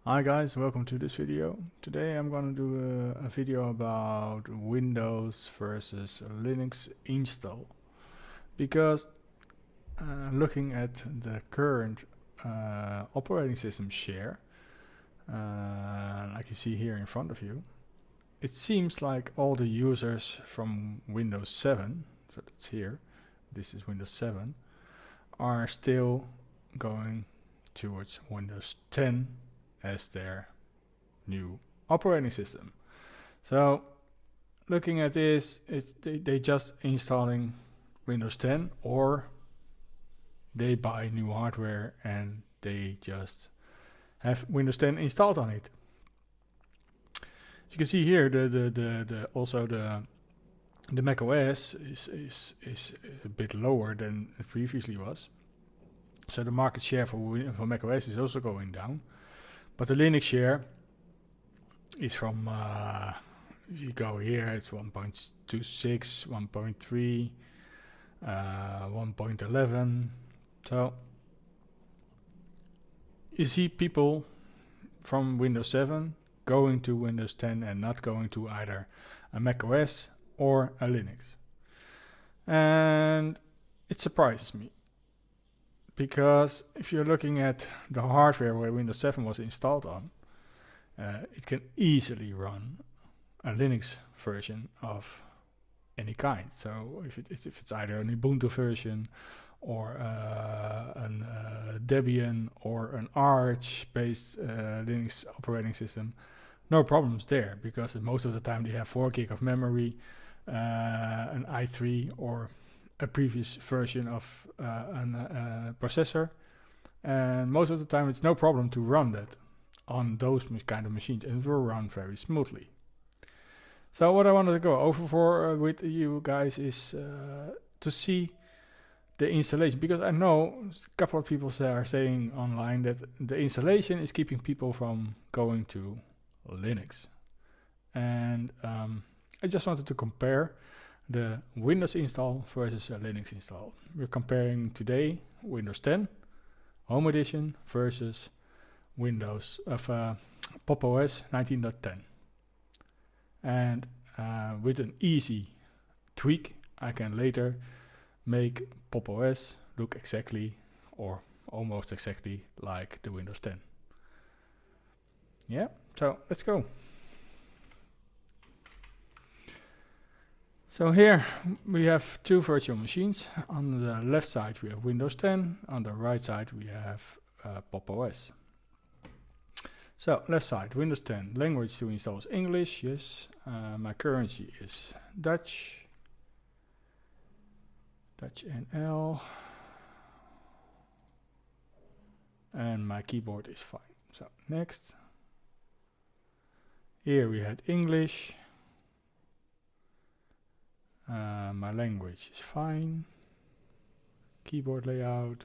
Hi guys, welcome to this video. Today I'm going to do a video about Windows versus Linux install. Because looking at the current operating system share, like you see here in front of you, it seems like all the users from Windows 7, so that's here, this is Windows 7, are still going towards Windows 10 as their new operating system. So looking at this, they just installing Windows 10, or they buy new hardware and they just have Windows 10 installed on it. As you can see here, the Mac OS is a bit lower than it previously was. So the market share for Mac OS is also going down. But the Linux share is from, if you go here, it's 1.26, 1.3, 1.11. So you see people from Windows 7 going to Windows 10 and not going to either a Mac OS or a Linux. And it surprises me. Because if you're looking at the hardware where Windows 7 was installed on, it can easily run a Linux version of any kind. So if it's either an Ubuntu version or an Debian or an Arch-based Linux operating system, no problems there, because most of the time they have 4 gig of memory, an i3 or a previous version of a processor, and most of the time it's no problem to run that on those kind of machines, and it will run very smoothly. So what I wanted to go over with you guys is to see the installation, because I know a couple of people are saying online that the installation is keeping people from going to Linux, and I just wanted to compare the Windows install versus a Linux install. We're comparing today Windows 10 Home Edition versus Windows of Pop! OS 19.10. And with an easy tweak, I can later make Pop! OS look exactly or almost exactly like the Windows 10. Yeah, so let's go. So here we have 2 virtual machines. On the left side we have Windows 10, on the right side we have Pop! OS. So left side, Windows 10, language to install is English, yes. My currency is Dutch NL, and my keyboard is fine. So next. Here we had English. My language is fine. Keyboard layout.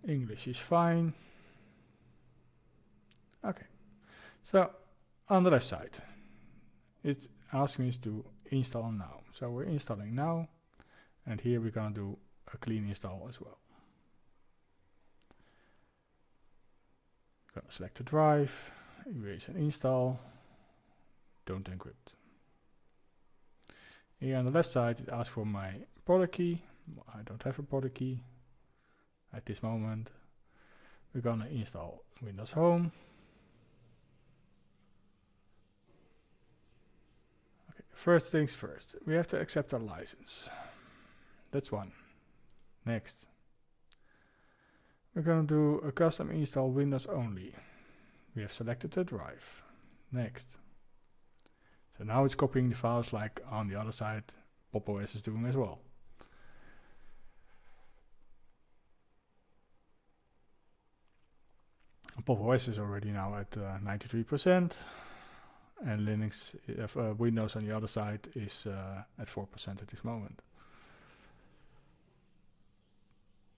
English is fine. Okay. So on the left side, it asks me to install now. So we're installing now. And here we're going to do a clean install as well. Gonna select the drive, erase and install, don't encrypt. Here on the left side it asks for my product key. I don't have a product key at this moment. We're gonna install Windows Home. Okay, first things first, we have to accept our license. That's one. Next. We're gonna do a custom install Windows only. We have selected the drive. Next. So now it's copying the files like on the other side Pop! OS is doing as well. Pop! OS is already now at 93%, and Linux, Windows on the other side is at 4% at this moment.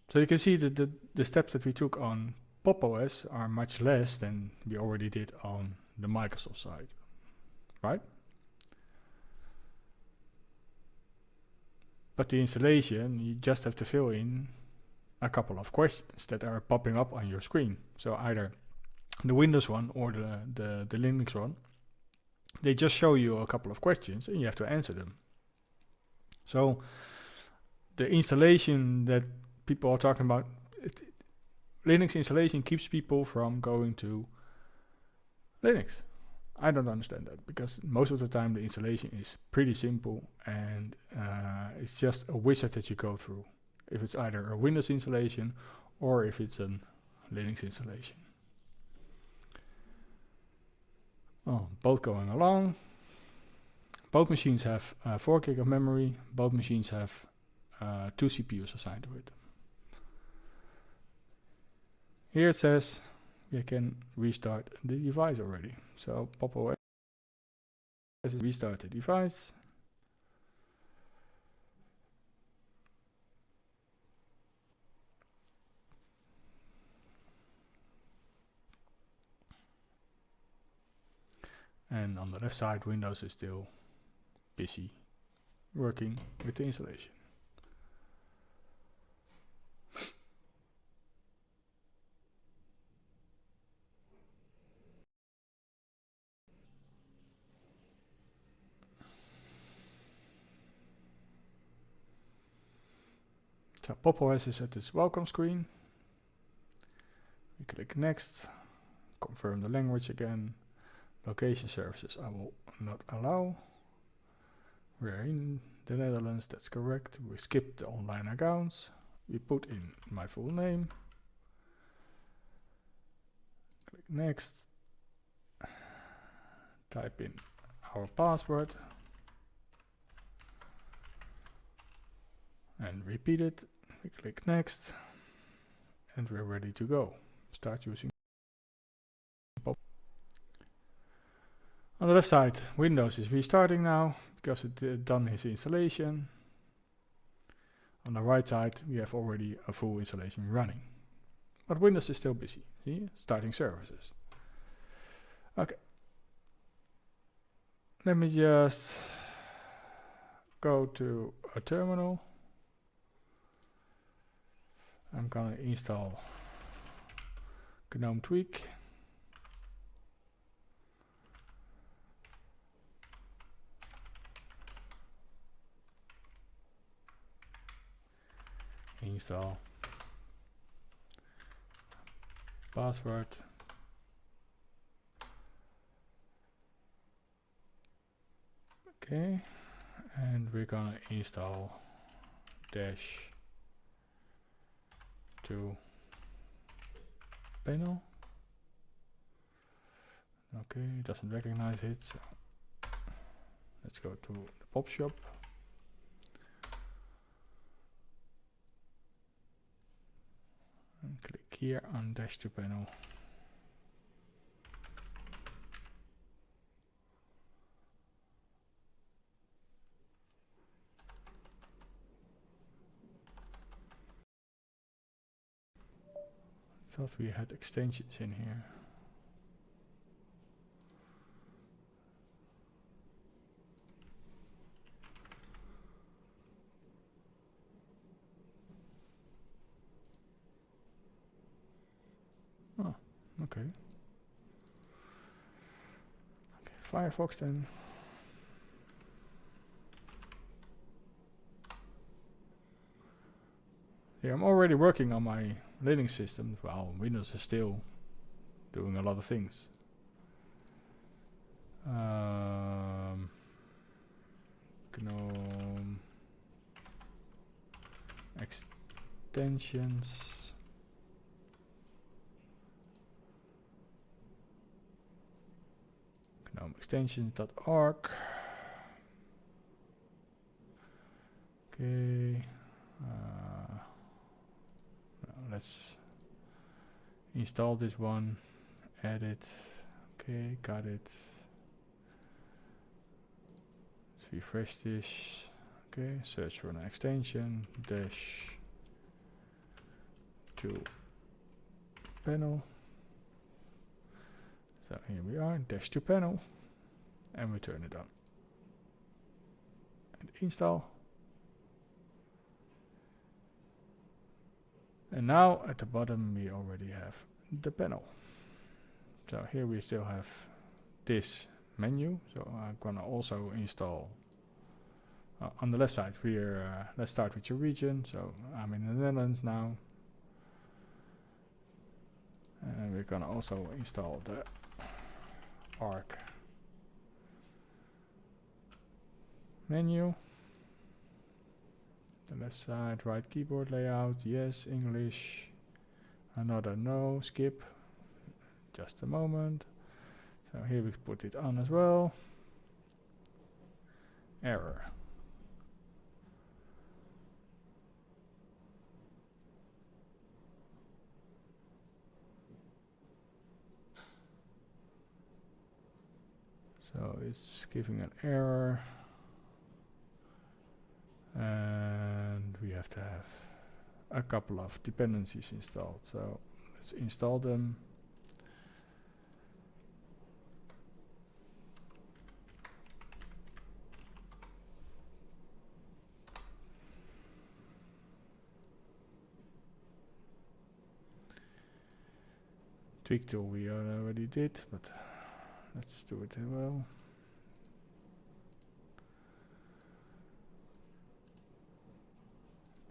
So you can see that the steps that we took on Pop! OS are much less than we already did on the Microsoft side, right? But the installation, you just have to fill in a couple of questions that are popping up on your screen. So either the Windows one or the Linux one. They just show you a couple of questions and you have to answer them. So the installation that people are talking about, Linux installation keeps people from going to Linux. I don't understand that, because most of the time the installation is pretty simple and it's just a wizard that you go through. If it's either a Windows installation or if it's a Linux installation. Oh, both going along. Both machines have 4 gig of memory. Both machines have 2 CPUs assigned to it. Here it says you can restart the device already. So Pop! OS restart the device. And on the left side, Windows is still busy working with the installation. So Pop! OS is at this welcome screen. We click next, confirm the language again. Location services I will not allow. We're in the Netherlands, that's correct. We skip the online accounts. We put in my full name. Click next. Type in our password. And repeat it. We click next. And we're ready to go. Start using Pop! On the left side, Windows is restarting now because it done its installation. On the right side, we have already a full installation running. But Windows is still busy. See? Starting services. Okay. Let me just go to a terminal. I'm gonna install GNOME Tweak. Install password. Okay, and we're gonna install dash to panel. Okay, it doesn't recognize it, so let's go to the Pop! Shop. And click here on dash to panel. Thought we had extensions in here. Oh, okay. Okay, Firefox then. Yeah, I'm already working on my Linux system while Windows is still doing a lot of things. GNOME extensions. GNOME extensions.org. Okay. Let's install this one, add it. Okay, got it. Let's refresh this. Okay, search for an extension, dash to panel. So here we are, dash to panel, and we turn it on. And install. And now at the bottom we already have the panel. So here we still have this menu. So I'm gonna also install on the left side. Let's start with your region. So I'm in the Netherlands now, and we're gonna also install the ARC menu. The left side, right keyboard layout, yes, English, another no, skip, just a moment. So here we put it on as well. Error. So it's giving an error. And we have to have a couple of dependencies installed. So let's install them. Tweak tool we already did, but let's do it as well.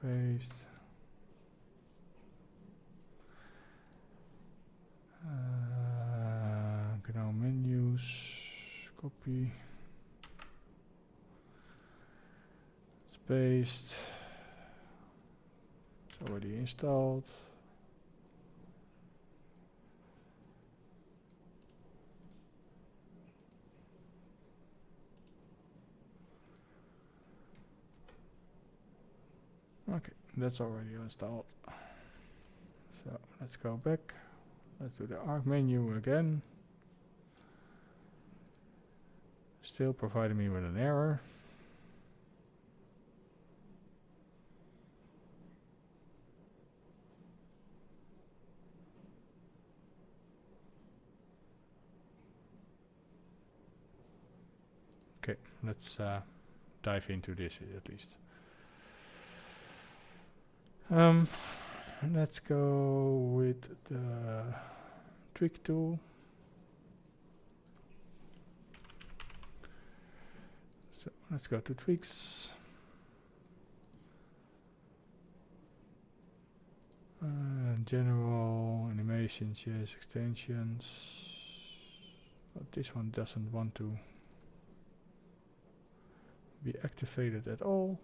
Paste. GNOME menus. Copy. It's paste. It's already installed. Okay, that's already installed. So let's go back. Let's do the ARC menu again. Still providing me with an error. Okay, let's dive into this at least. Let's go with the tweak tool. So let's go to tweaks. General animations, yes, extensions. But this one doesn't want to be activated at all.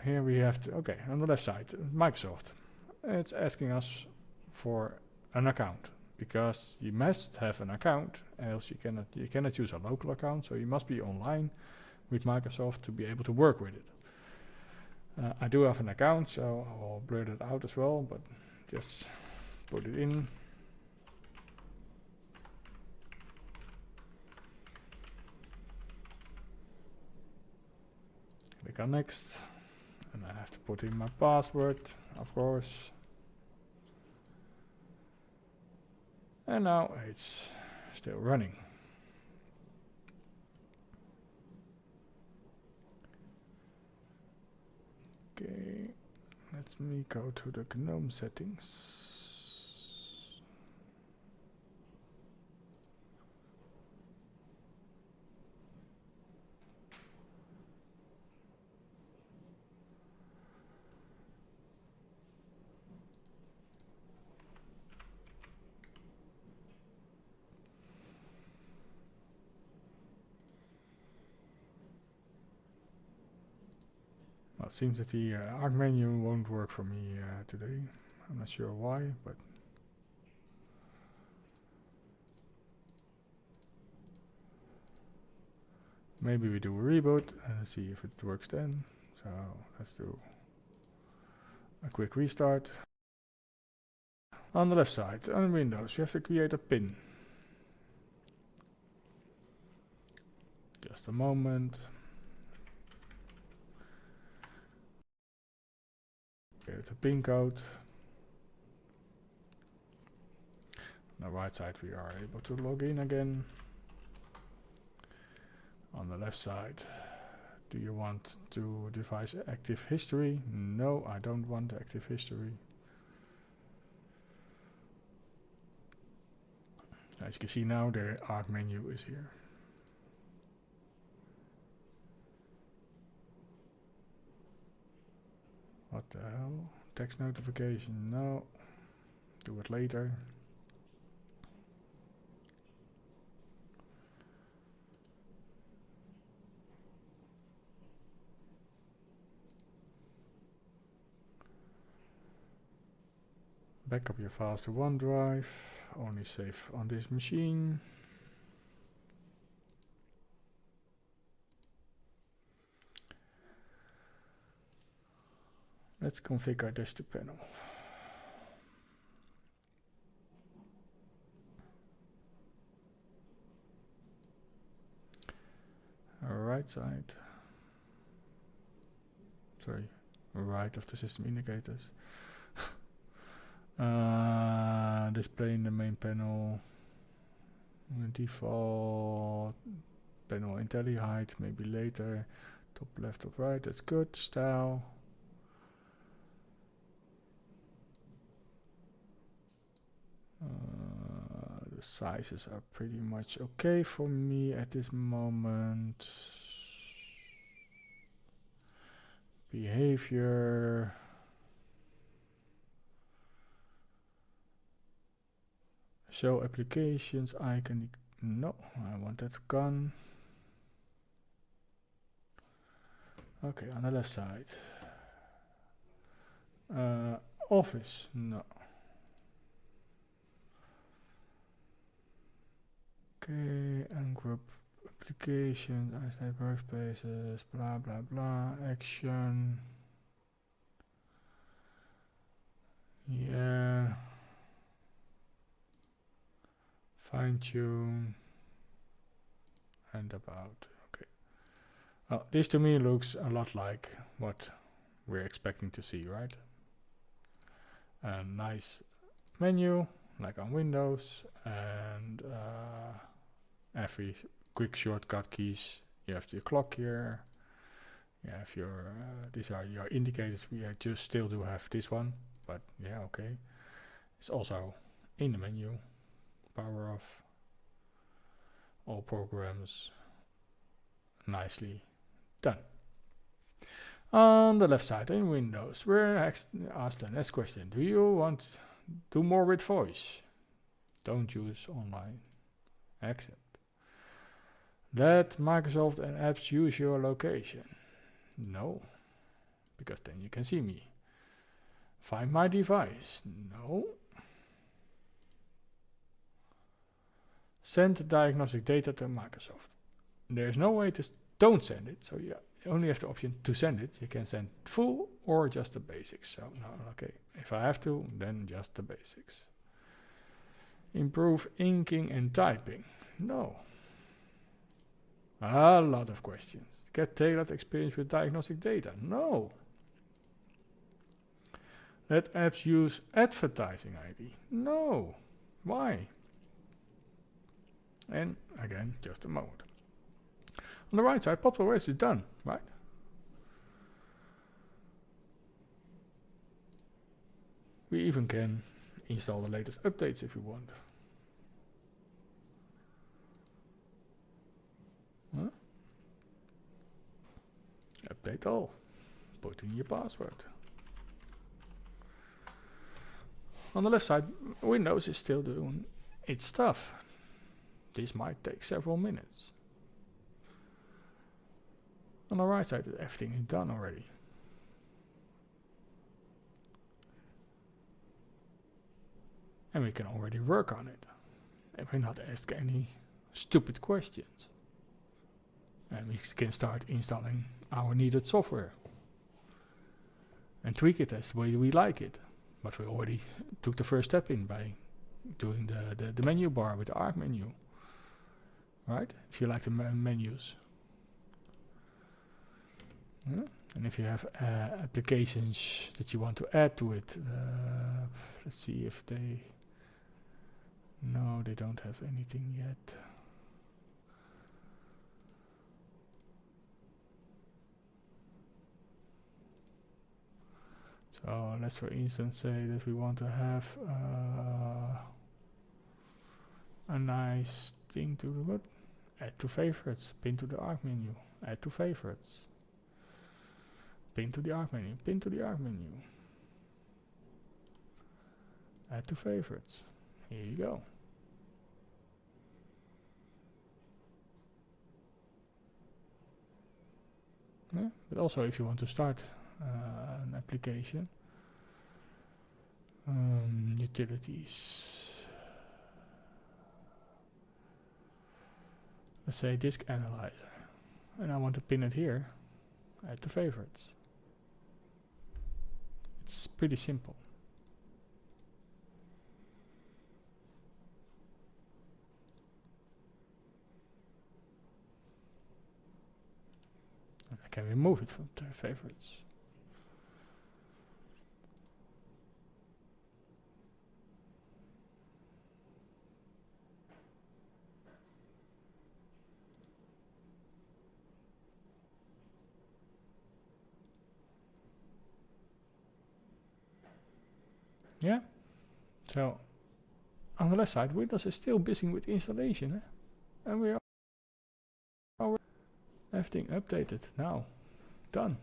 Here we have to, okay, on the left side, Microsoft. It's asking us for an account, because you must have an account, else you cannot use a local account, so you must be online with Microsoft to be able to work with it. I do have an account, so I'll blur that out as well, but just put it in. Click on next. And I have to put in my password, of course. And now it's still running. Okay, let me go to the GNOME settings. Well, it seems that the ARC menu won't work for me today. I'm not sure why, but maybe we do a reboot and see if it works then. So let's do a quick restart. On the left side, on Windows, you have to create a pin. Just a moment. Create a pin code. On the right side, we are able to log in again. On the left side, Do you want to device active history? No, I don't want active history. As you can see now, the Arc menu is here. What the hell? Text notification? No. Do it later. Backup your files to OneDrive. Only save on this machine. Let's configure our desktop panel. Right side. Sorry, right of the system indicators. Display in the main panel. Default panel IntelliHide height, maybe later. Top left, top right, that's good. Style. The sizes are pretty much okay for me at this moment. Behavior. Show applications icon. No, I want that gone. Okay, on the left side. Office. No. Okay, ungroup applications, isolate workspaces, blah blah blah, action. Yeah. Fine tune. And about. Okay. Oh, this to me looks a lot like what we're expecting to see, right? A nice menu, like on Windows, and every quick shortcut keys. You have the clock here. You have your these are your indicators. We just still do have this one, but yeah, okay. It's also in the menu. Power off. All programs. Nicely done. On the left side in Windows, we're asked the next question: do you want to do more with voice? Don't use online. Accept. Let Microsoft and apps use your location. No, because then you can see me. Find my device. No. Send diagnostic data to Microsoft. There's no way to don't send it, so you only have the option to send it. You can send full or just the basics. So no, okay. If I have to, then just the basics. Improve inking and typing. No. A lot of questions. Get tailored experience with diagnostic data. No. Let apps use advertising ID. No. Why? And again, just a moment. On the right side, PopOS is done, right? We even can install the latest updates if we want. Huh? Update all. Put in your password. On the left side, Windows is still doing its stuff. This might take several minutes. On the right side, everything is done already. And we can already work on it. And we're not asked any stupid questions. And we can start installing our needed software. And tweak it as the way we like it. But we already took the first step in by doing the menu bar with the Arc menu. Right? If you like the menus. Yeah. And if you have applications that you want to add to it, let's see if they... No, they don't have anything yet. So let's for instance say that we want to have a nice thing to do. Add to favorites, pin to the arc menu, add to favorites, pin to the arc menu, pin to the arc menu, add to favorites. Here you go. Yeah, but also if you want to start an application, utilities, let's say disk analyzer, and I want to pin it here, add to favorites. It's pretty simple. And I can remove it from the favorites. Yeah, so on the left side, Windows is still busy with installation, and we are everything updated now, done.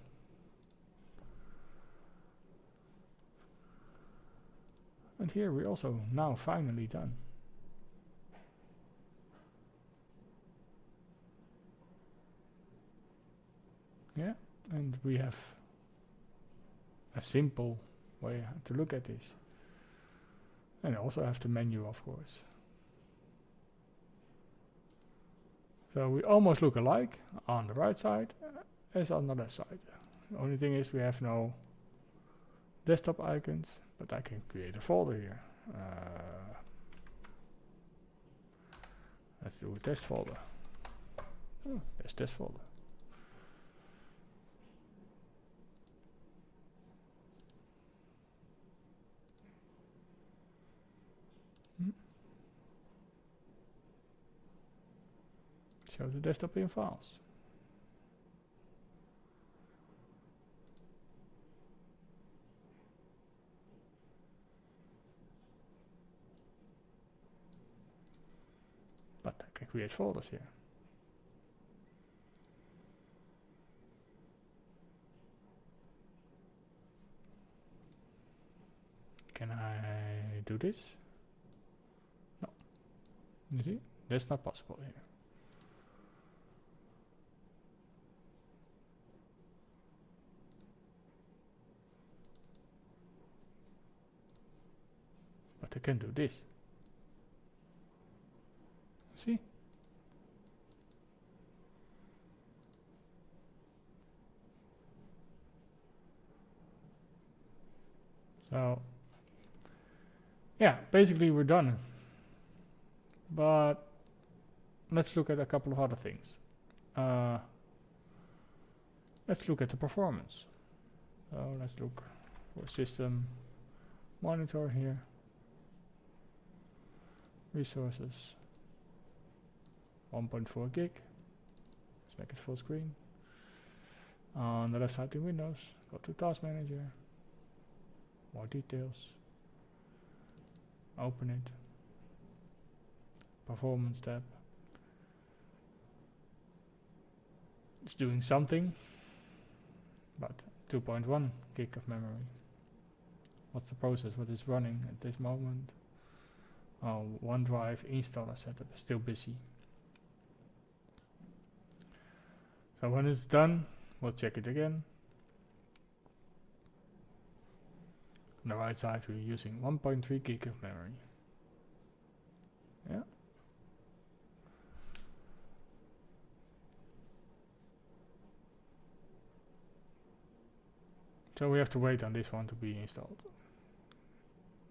And here we also now finally done. Yeah, and we have a simple way to look at this. And also have the menu, of course. So we almost look alike on the right side as on the left side. The only thing is we have no desktop icons, but I can create a folder here. Let's do a test folder. Oh, there's test folder. Show the desktop in files. But I can create folders here. Can I do this? No. You see? That's not possible here. But I can do this. See? So, yeah, basically we're done. But let's look at a couple of other things. Let's look at the performance. So let's look for system monitor here. Resources 1.4 gig. Let's make it full screen. On the left side in Windows, go to Task Manager, more details, open it, Performance tab. It's doing something, but 2.1 gig of memory. What's the process? What is running at this moment? OneDrive installer setup is still busy. So when it's done, we'll check it again. On the right side, we're using 1.3 gig of memory. Yeah. So we have to wait on this one to be installed.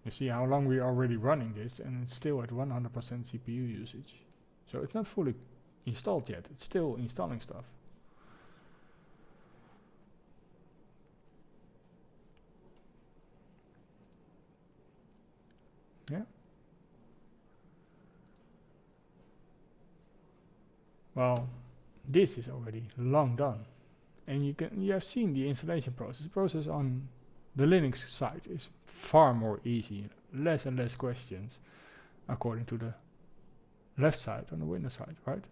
You see how long we're already running this, and it's still at 100% CPU usage. So it's not fully installed yet, it's still installing stuff. Yeah. Well, this is already long done. And you have seen the installation process. The process on The Linux side is far more easy, less and less questions, according to the left side on the Windows side, right?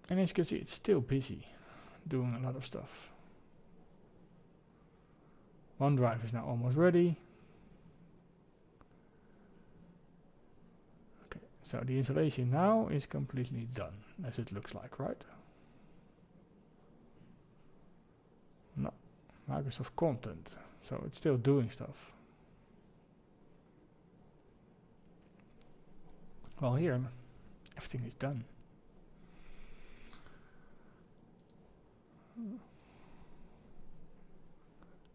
And as you can see, it's still busy doing a lot of stuff. OneDrive is now almost ready. Okay, so the installation now is completely done, as it looks like, right? No, Microsoft Content, so it's still doing stuff. Well, here, everything is done.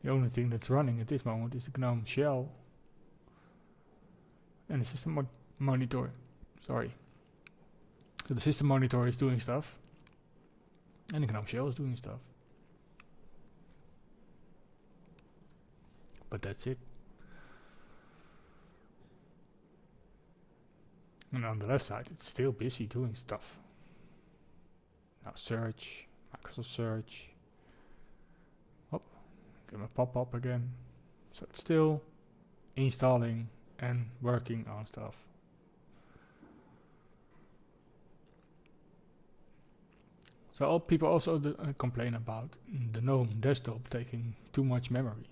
The only thing that's running at this moment is the GNOME shell and the system monitor. Sorry. So the system monitor is doing stuff and the GNOME shell is doing stuff. But that's it. And on the left side, it's still busy doing stuff. Now search, Microsoft Search. Oh, give a pop-up again. So it's still installing and working on stuff. So people also complain about the GNOME desktop taking too much memory.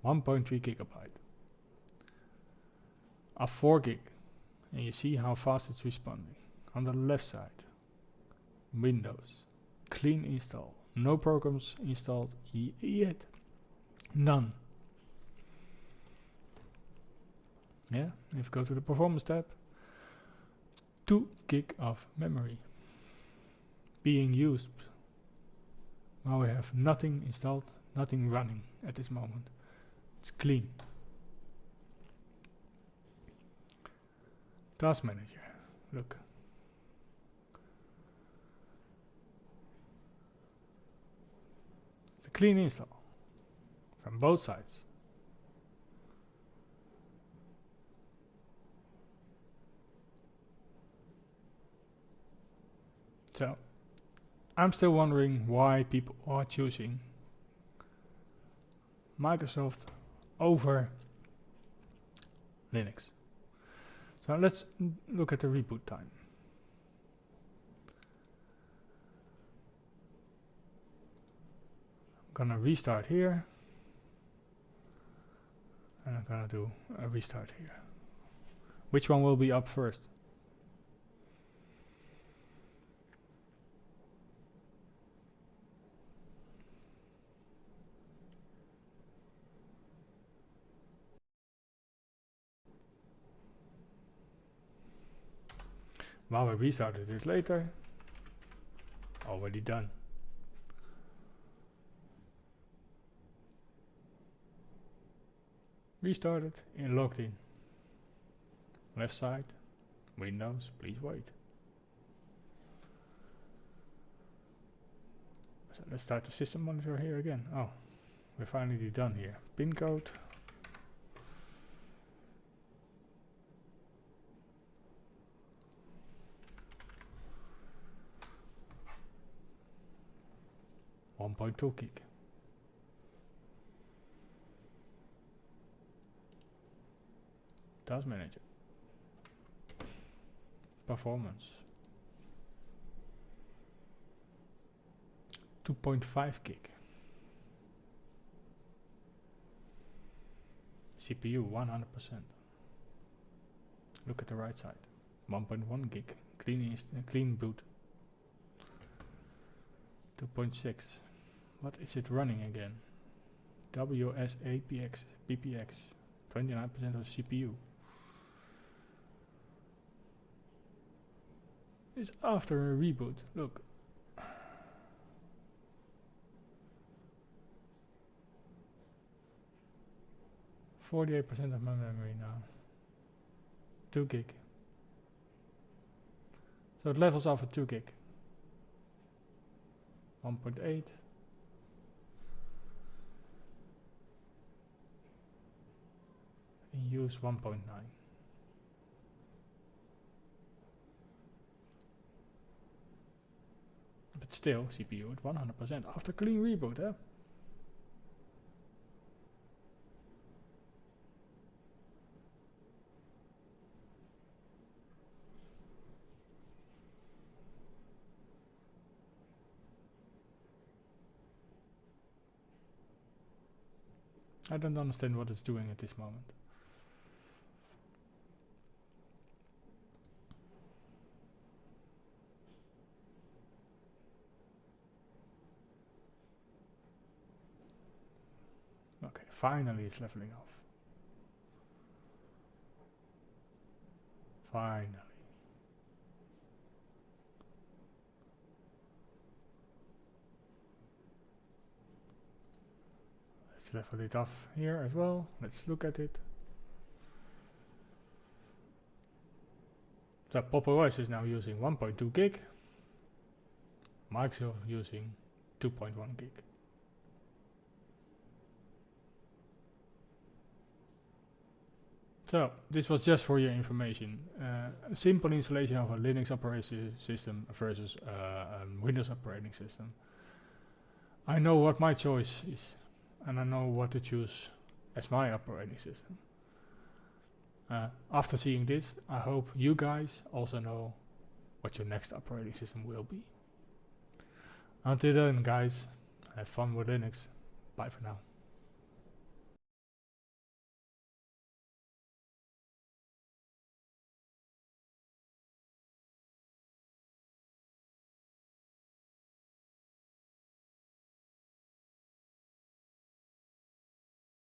1.3 gigabyte. Of 4 gig. And you see how fast it's responding. On the left side, Windows, clean install, no programs installed yet, none. Yeah, if you go to the performance tab, 2 gig of memory being used. Now we have nothing installed, nothing running at this moment. It's clean. Task Manager, look. It's a clean install from both sides. So, I'm still wondering why people are choosing Microsoft over Linux. So let's look at the reboot time. I'm gonna restart here. And I'm gonna do a restart here. Which one will be up first? Well, we restarted it later. Already done. Restarted and logged in. Left side, Windows, please wait. So let's start the system monitor here again. Oh, we're finally done here. Pin code. .2 gig. Task Manager. Performance. 2.5 gig. CPU 100%. Look at the right side. 1.1 gig. Clean boot. 2.6. What is it running again? WSAPX, PPX, 29% of CPU. It's after a reboot. Look. %48% of my memory now. 2 gig. So it levels off at 2 gig. 1.8. And use 1.9. but still CPU at 100% after clean reboot, eh? I don't understand what it's doing at this moment. Okay, finally it's leveling off. Finally. Let's level it off here as well. Let's look at it. So Pop! OS is now using 1.2 gig. Microsoft using 2.1 gig. So this was just for your information. A simple installation of a Linux operating system versus a Windows operating system. I know what my choice is, and I know what to choose as my operating system. After seeing this, I hope you guys also know what your next operating system will be. Until then, guys, have fun with Linux. Bye for now.